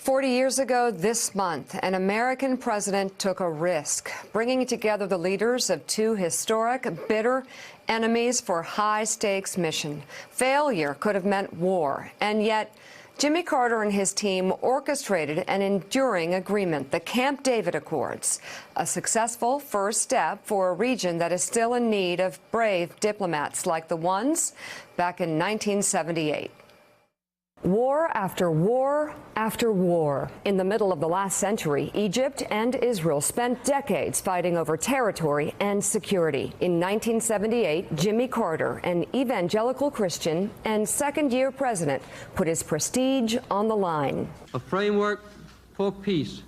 40 years ago this month, an American president took a risk, bringing together the leaders of two historic, bitter enemies for a high-stakes mission. Failure could have meant war, and yet Jimmy Carter and his team orchestrated an enduring agreement, the Camp David Accords, a successful first step for a region that is still in need of brave diplomats like the ones back in 1978. War after war after war. In the middle of the last century, Egypt and Israel spent decades fighting over territory and security. In 1978, Jimmy Carter, an evangelical Christian and second-year president, put his prestige on the line. A framework for peace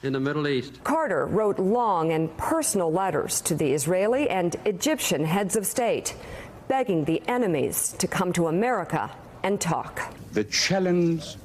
in the Middle East. Carter wrote long and personal letters to the Israeli and Egyptian heads of state, begging the enemies to come to America and talk. The challenge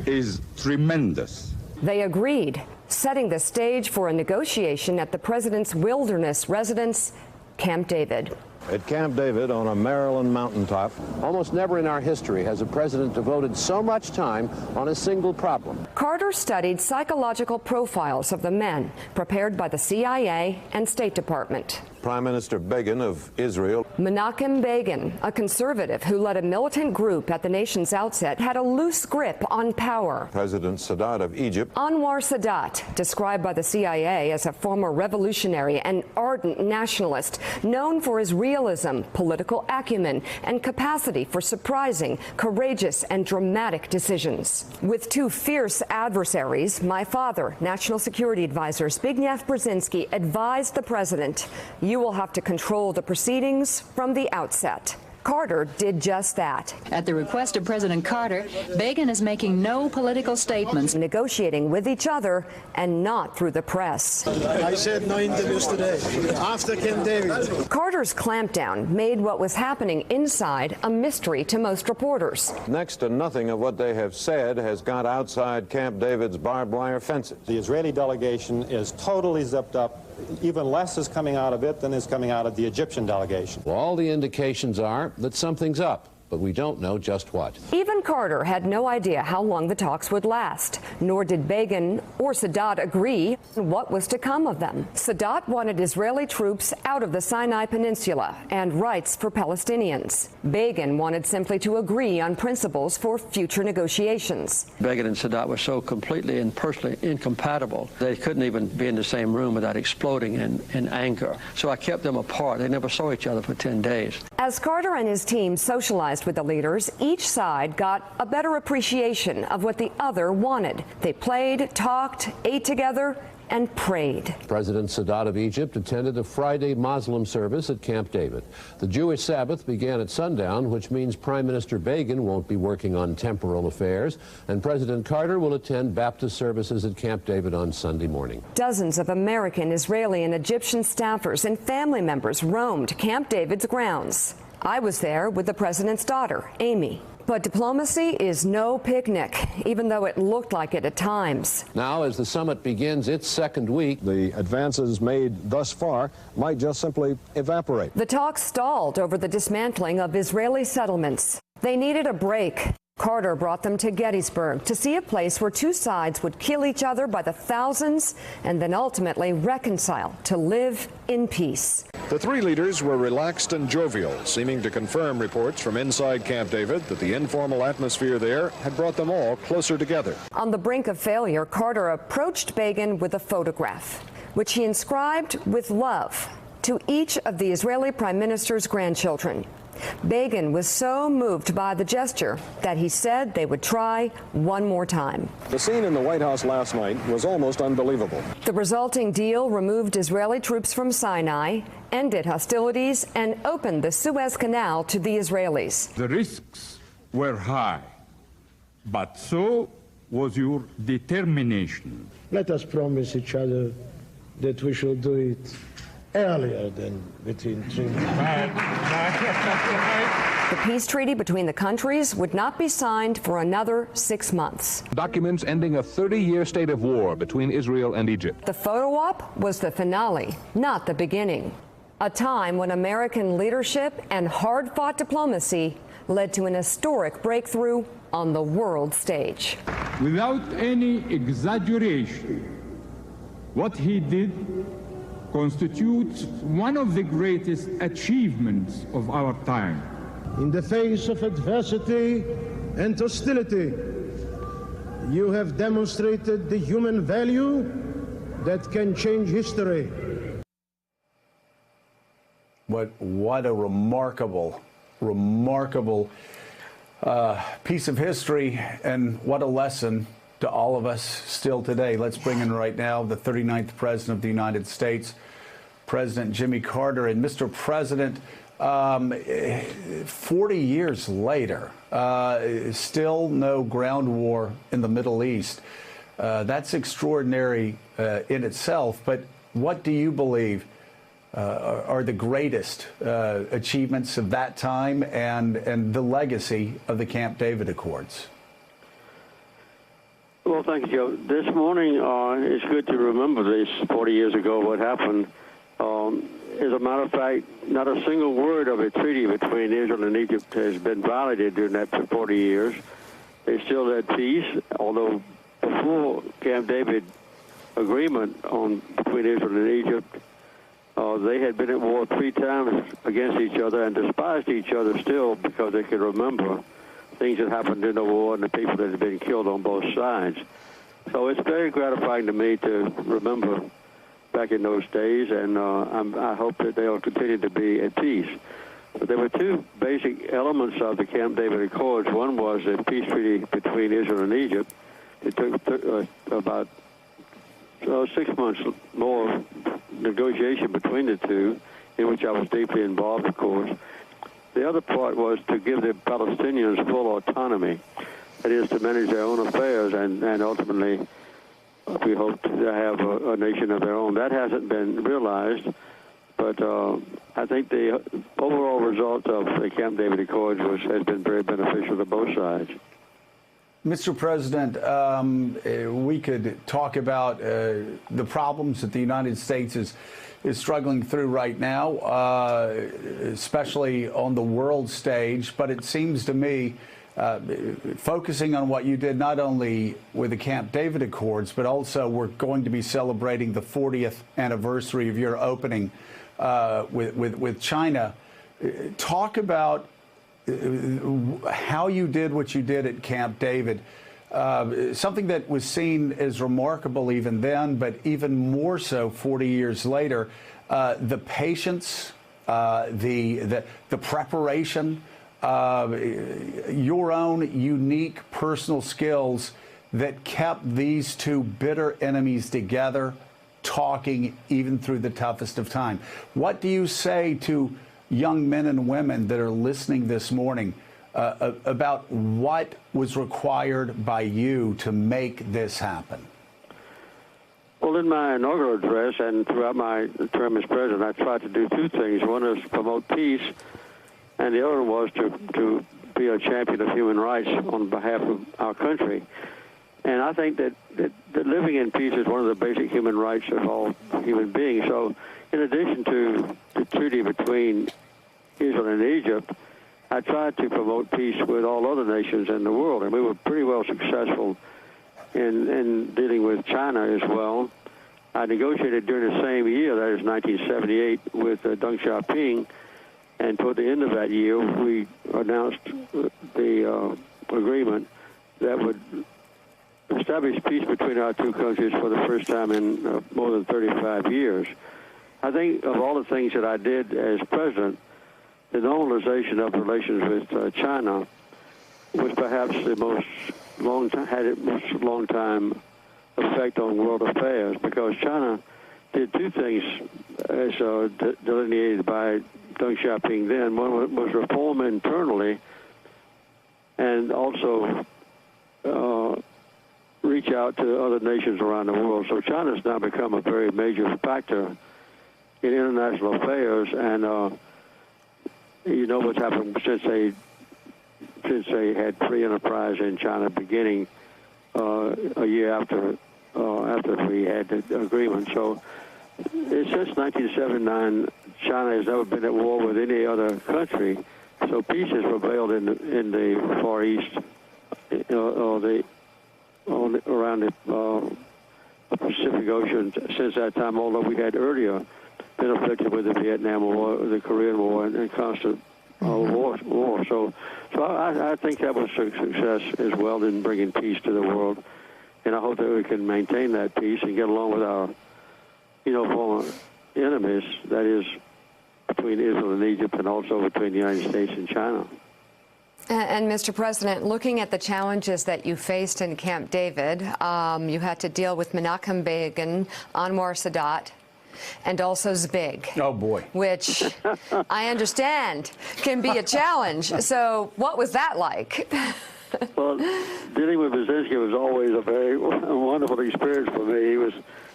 is tremendous. They agreed, setting the stage for a negotiation at the president's wilderness residence, Camp David. At Camp David on a Maryland mountaintop. Almost never in our history has a president devoted so much time on a single problem. Carter studied psychological profiles of the men prepared by the CIA and State Department. Prime Minister Begin of Israel. Menachem Begin, a conservative who led a militant group at the nation's outset, had a loose grip on power. President Sadat of Egypt. Anwar Sadat, described by the CIA as a former revolutionary and ardent nationalist, known for his realism, political acumen, and capacity for surprising, courageous, and dramatic decisions. With two fierce adversaries, my father, National Security Advisor Zbigniew Brzezinski, advised the president, "You will have to control the proceedings from the outset." Carter did just that. At the request of President Carter, Begin is making no political statements. Negotiating with each other and not through the press. I said no interviews today, after Camp David. Carter's clampdown made what was happening inside a mystery to most reporters. Next to nothing of what they have said has got outside Camp David's barbed wire fences. The Israeli delegation is totally zipped up. Even less is coming out of it than is coming out of the Egyptian delegation. Well, all the indications are that something's up, but we don't know just what. Even Carter had no idea how long the talks would last, nor did Begin or Sadat agree on what was to come of them. Sadat wanted Israeli troops out of the Sinai Peninsula and rights for Palestinians. Begin wanted simply to agree on principles for future negotiations. Begin and Sadat were so completely and personally incompatible, they couldn't even be in the same room without exploding in anger. So I kept them apart. They never saw each other for 10 days. As Carter and his team socialized with the leaders, each side got a better appreciation of what the other wanted. They played, talked, ate together, and prayed. President Sadat of Egypt attended a Friday Muslim service at Camp David. The Jewish Sabbath began at sundown, which means Prime Minister Begin won't be working on temporal affairs, and President Carter will attend Baptist services at Camp David on Sunday morning. Dozens of American, Israeli, and Egyptian staffers and family members roamed Camp David's grounds. I was there with the president's daughter, Amy. But diplomacy is no picnic, even though it looked like it at times. Now, as the summit begins its second week, The advances made thus far might just simply evaporate. The talks stalled over the dismantling of Israeli settlements. They needed a break. Carter brought them to Gettysburg to see a place where two sides would kill each other by the thousands and then ultimately reconcile to live in peace. The three leaders were relaxed and jovial, seeming to confirm reports from inside Camp David that the informal atmosphere there had brought them all closer together. On the brink of failure, Carter approached Begin with a photograph, which he inscribed with love to each of the Israeli prime minister's grandchildren. Begin was so moved by the gesture that he said they would try one more time. The scene in the White House last night was almost unbelievable. The resulting deal removed Israeli troops from Sinai, ended hostilities, and opened the Suez Canal to the Israelis. The risks were high, but so was your determination. Let us promise each other that we shall do it earlier than between 3 months. The peace treaty between the countries would not be signed for another 6 months. Documents ending a 30-year state of war between Israel and Egypt. The photo op was the finale, not the beginning. A time when American leadership and hard-fought diplomacy led to an historic breakthrough on the world stage. Without any exaggeration, what he did constitutes one of the greatest achievements of our time. In the face of adversity and hostility, you have demonstrated the human value that can change history. What a remarkable piece of history, and what a lesson to all of us still today. Let's bring in right now the 39th President of the United States, President Jimmy Carter. And Mr. President, 40 years later, still no ground war in the Middle East. That's extraordinary in itself, but what do you believe are the greatest achievements of that time and the legacy of the Camp David Accords? Well, thank you, Joe. This morning, it's good to remember this 40 years ago, what happened. As a matter of fact, not a single word of a treaty between Israel and Egypt has been violated during that 40 years. They still had peace, although before Camp David agreement between Israel and Egypt, they had been at war 3 times against each other and despised each other still because they could remember things that happened in the war and the people that had been killed on both sides. So it's very gratifying to me to remember back in those days, and I hope that they'll continue to be at peace. But there were 2 basic elements of the Camp David Accords. One was a peace treaty between Israel and Egypt. It took about 6 months more negotiation between the 2, in which I was deeply involved, of course. The other part was to give the Palestinians full autonomy, that is, to manage their own affairs, and ultimately we hope to have a nation of their own. That hasn't been realized, but I think the overall result of the Camp David Accords has been very beneficial to both sides. Mr. President, we could talk about the problems that the United States is struggling through right now, especially on the world stage. But it seems to me, focusing on what you did not only with the Camp David Accords, but also we're going to be celebrating the 40th anniversary of your opening with China. Talk about how you did what you did at Camp David, something that was seen as remarkable even then, but even more so 40 years later. The patience, the preparation, your own unique personal skills that kept these 2 bitter enemies together, talking even through the toughest of time. What do you say to young men and women that are listening this morning about what was required by you to make this happen? Well, in my inaugural address and throughout my term as president, I tried to do 2 things. One is promote peace, and the other was to be a champion of human rights on behalf of our country. And I think that living in peace is one of the basic human rights of all human beings. So in addition to the treaty between Israel and Egypt, I tried to promote peace with all other nations in the world, and we were pretty well successful in dealing with China as well. I negotiated during the same year, that is 1978, with Deng Xiaoping, and toward the end of that year, we announced the agreement that would establish peace between our 2 countries for the first time in more than 35 years. I think of all the things that I did as president, the normalization of relations with China was perhaps the most long-time effect on world affairs, because China did 2 things as delineated by Deng Xiaoping then. One was reform internally, and also reach out to other nations around the world. So China's now become a very major factor in international affairs, and you know what's happened since they had free enterprise in China beginning a year after we had the agreement. So since 1979, China has never been at war with any other country, So peace has prevailed in the Far East, around the Pacific Ocean since that time. Although we had earlier been afflicted with the Vietnam War, the Korean War, and constant war. So I think that was a success as well in bringing peace to the world, and I hope that we can maintain that peace and get along with our, former enemies. That is, between Israel and Egypt, and also between the United States and China. And Mr. President, looking at the challenges that you faced in Camp David, you had to deal with Menachem Begin, Anwar Sadat, and also Zbig. Oh, boy. Which I understand can be a challenge. So what was that like? Well, dealing with Brzezinski was always a very wonderful experience for me.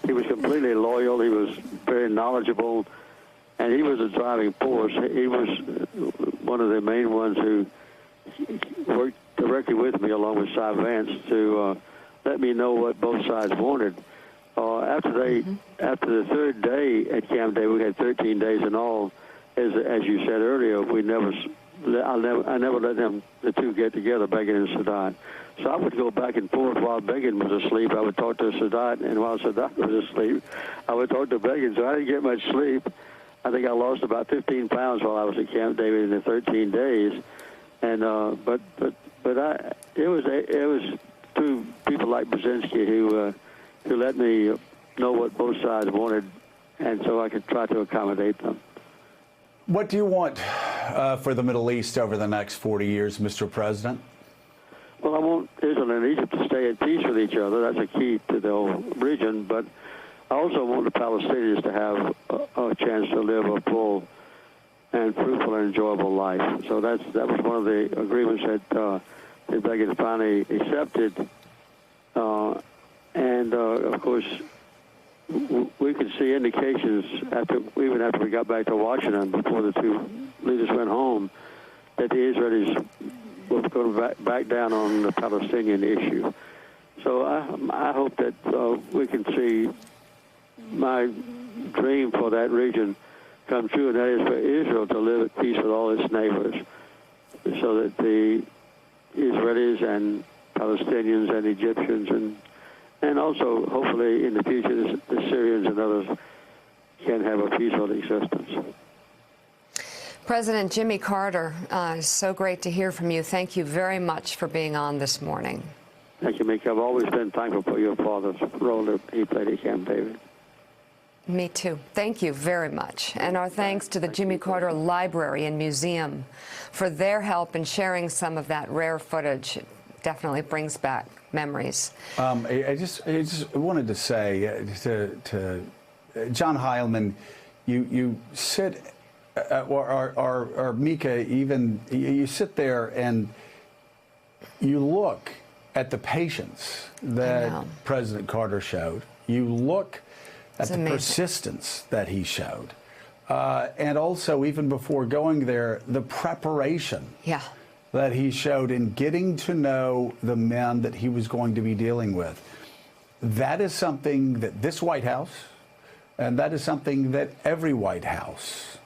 He was completely loyal. He was very knowledgeable, and he was a driving force. He was one of the main ones who worked directly with me, along with Cy Vance, to let me know what both sides wanted. After the third day at Camp David, we had 13 days in all. As you said earlier, I never let the two get together, Begin and Sadat. So I would go back and forth while Begin was asleep. I would talk to Sadat, and while Sadat was asleep, I would talk to Begin. So I didn't get much sleep. I think I lost about 15 pounds while I was at Camp David in the 13 days. And but it was through people like Brzezinski who let me know what both sides wanted, and so I could try to accommodate them. What do you want for the Middle East over the next 40 years, Mr. President? Well, I want Israel and Egypt to stay at peace with each other. That's a key to the whole region. But I also want the Palestinians to have a chance to live a full and fruitful and enjoyable life. So that was one of the agreements that Begin finally accepted. Of course, we could see indications even after we got back to Washington, before the two leaders went home, that the Israelis were going to back down on the Palestinian issue. So I hope that we can see my dream for that region come true, and that is for Israel to live at peace with all its neighbors, so that the Israelis and Palestinians and Egyptians and also, hopefully, in the future, the Syrians and others can have a peaceful existence. President Jimmy Carter, it's so great to hear from you. Thank you very much for being on this morning. Thank you, Mick. I've always been thankful for your father's role that he played at Camp David. Me too. Thank you very much. And our thanks to the Jimmy Carter Library and Museum for their help in sharing some of that rare footage. It definitely brings back memories. I just wanted to say to John Heilemann, you sit, or Mika, even, you sit there and you look at the patience that President Carter showed. You look at the persistence that he showed. And also, even before going there, the preparation that he showed in getting to know the men that he was going to be dealing with. That is something that this White House, and that is something that every White House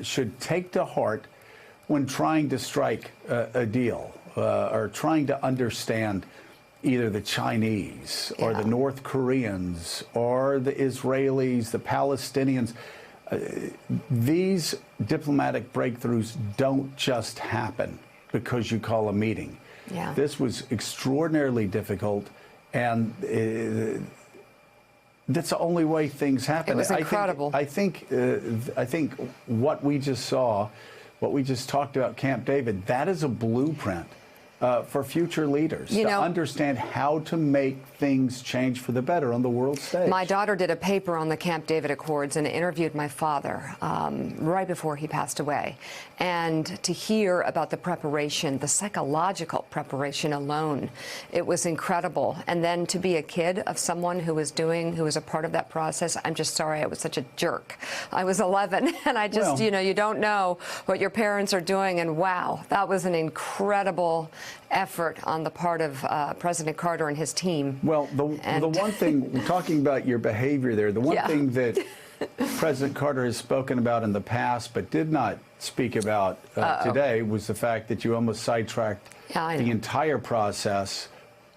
should take to heart when trying to strike a deal or trying to understand either the Chinese or the North Koreans or the Israelis, the Palestinians. These diplomatic breakthroughs don't just happen because you call a meeting. This was extraordinarily difficult, and that's the only way things happen. It was incredible. I think what we just saw, what we just talked about, Camp David, that is a blueprint for future leaders to understand how to make things change for the better on the world stage. My daughter did a paper on the Camp David Accords and interviewed my father right before he passed away. And to hear about the preparation, the psychological preparation alone, it was incredible. And then to be a kid of someone who was a part of that process, I'm just sorry I was such a jerk. I was 11, and I just, you don't know what your parents are doing. And wow, that was an incredible effort on the part of President Carter and his team. Well, the one thing, talking about your behavior there, the one thing that President Carter has spoken about in the past, but did not speak about today, was the fact that you almost sidetracked the entire process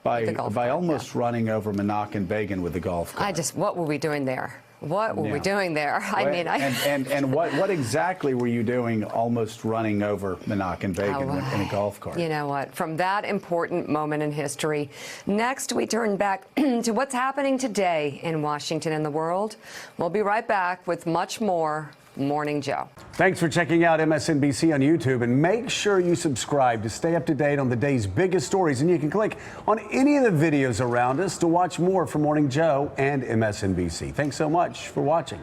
by almost running over Menachem Begin with the golf cart. What were we doing there? What were we doing there? And what exactly were you doing almost running over Menachem Begin in a golf cart? You know what? From that important moment in history, next we turn back to what's happening today in Washington and the world. We'll be right back with much more Morning Joe. Thanks for checking out MSNBC on YouTube, and make sure you subscribe to stay up to date on the day's biggest stories. And you can click on any of the videos around us to watch more from Morning Joe and MSNBC. Thanks so much for watching.